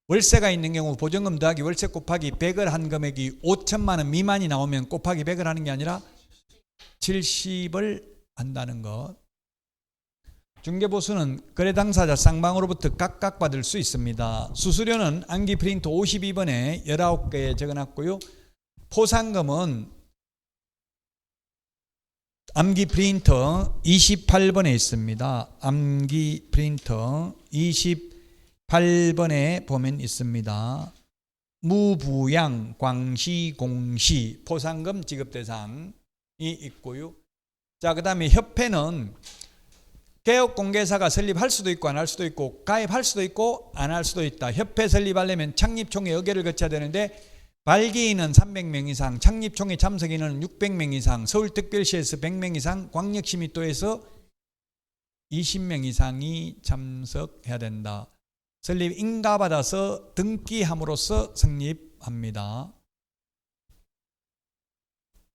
월세가 있는 경우 보증금 더하기 월세 곱하기 100을 한 금액이 5천만 원 미만이 나오면 곱하기 100을 하는 게 아니라 70을 한다는 것. 중개보수는 거래 당사자 쌍방으로부터 각각 받을 수 있습니다. 수수료는 암기 프린트 52번에 19개에 적어놨고요. 포상금은 암기 프린터 28번에 있습니다. 암기 프린터 28번에 보면 있습니다. 무부양, 광시, 공시, 포상금 지급 대상이 있고요. 자, 그 다음에 협회는 개업공개사가 설립할 수도 있고 안 할 수도 있고 가입할 수도 있고 안 할 수도 있다. 협회 설립하려면 창립총회 의결을 거쳐야 되는데 발기인은 300명 이상, 창립총회 참석인은 600명 이상, 서울특별시에서 100명 이상, 광역시 및도에서 20명 이상이 참석해야 된다. 설립 인가받아서 등기함으로써 성립합니다.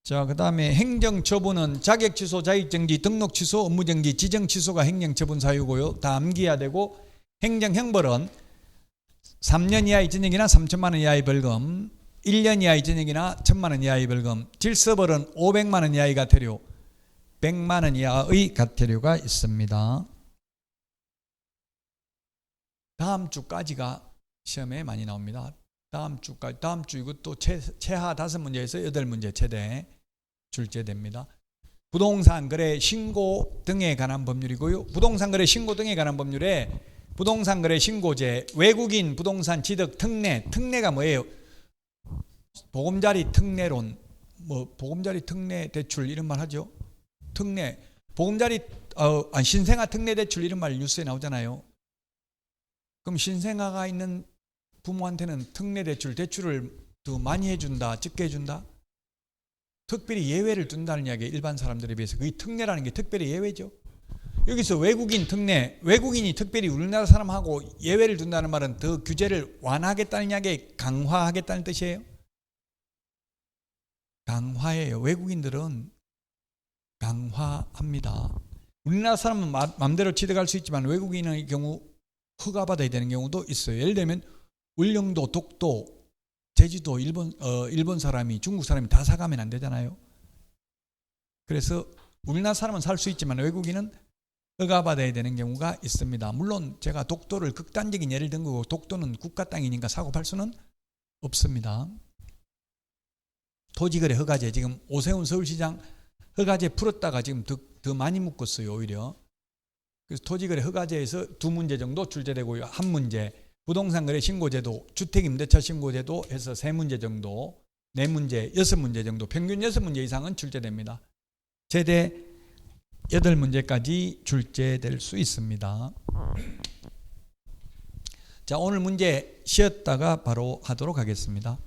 자, 그 다음에 행정처분은 자격취소, 자격정지, 등록취소, 업무정지, 지정취소가 행정처분 사유고요. 다 암기해야 되고, 행정형벌은 3년 이하의 징역이나 3천만 원 이하의 벌금, 1년 이하의 징역이나 1,000만 원 이하의 벌금, 질서벌은 500만 원 이하의 과태료, 100만 원 이하의 과태료가 있습니다. 다음 주까지가 시험에 많이 나옵니다. 다음 주까지, 다음 주 이것도 최하 5문제에서 8문제 최대 출제됩니다. 부동산 거래 신고 등에 관한 법률이고요. 부동산 거래 신고 등에 관한 법률에 부동산 거래 신고제, 외국인 부동산 취득 특례, 특례가 뭐예요? 보금자리 특례론, 뭐 보금자리 특례 대출 이런 말 하죠. 특례, 보금자리 신생아 특례 대출 이런 말 뉴스에 나오잖아요. 그럼 신생아가 있는 부모한테는 특례 대출을 더 많이 해준다, 적게 해준다? 특별히 예외를 둔다는 이야기예요. 일반 사람들에 비해서. 그 특례라는 게 특별히 예외죠. 여기서 외국인 특례, 외국인이 특별히 우리나라 사람하고 예외를 둔다는 말은 더 규제를 완화하겠다는 이야기, 강화하겠다는 뜻이에요. 강화해요. 외국인들은 강화합니다. 우리나라 사람은 마음대로 취득할 수 있지만 외국인의 경우 허가받아야 되는 경우도 있어요. 예를 들면 울릉도, 독도, 제주도, 일본 사람이, 중국 사람이 다 사가면 안 되잖아요. 그래서 우리나라 사람은 살 수 있지만 외국인은 허가받아야 되는 경우가 있습니다. 물론 제가 독도를 극단적인 예를 든 거고 독도는 국가 땅이니까 사고 팔 수는 없습니다. 토지거래 허가제 지금 오세훈 서울시장 허가제 풀었다가 지금 더 많이 묶었어요. 오히려. 그래서 토지거래 허가제에서 2문제 정도 출제되고요. 1문제 부동산거래 신고제도 주택임대차 신고제도 해서 3문제 정도 4문제 6문제 정도 평균 6문제 이상은 출제됩니다. 최대 8문제까지 출제될 수 있습니다. 자, 오늘 문제 쉬었다가 바로 하도록 하겠습니다.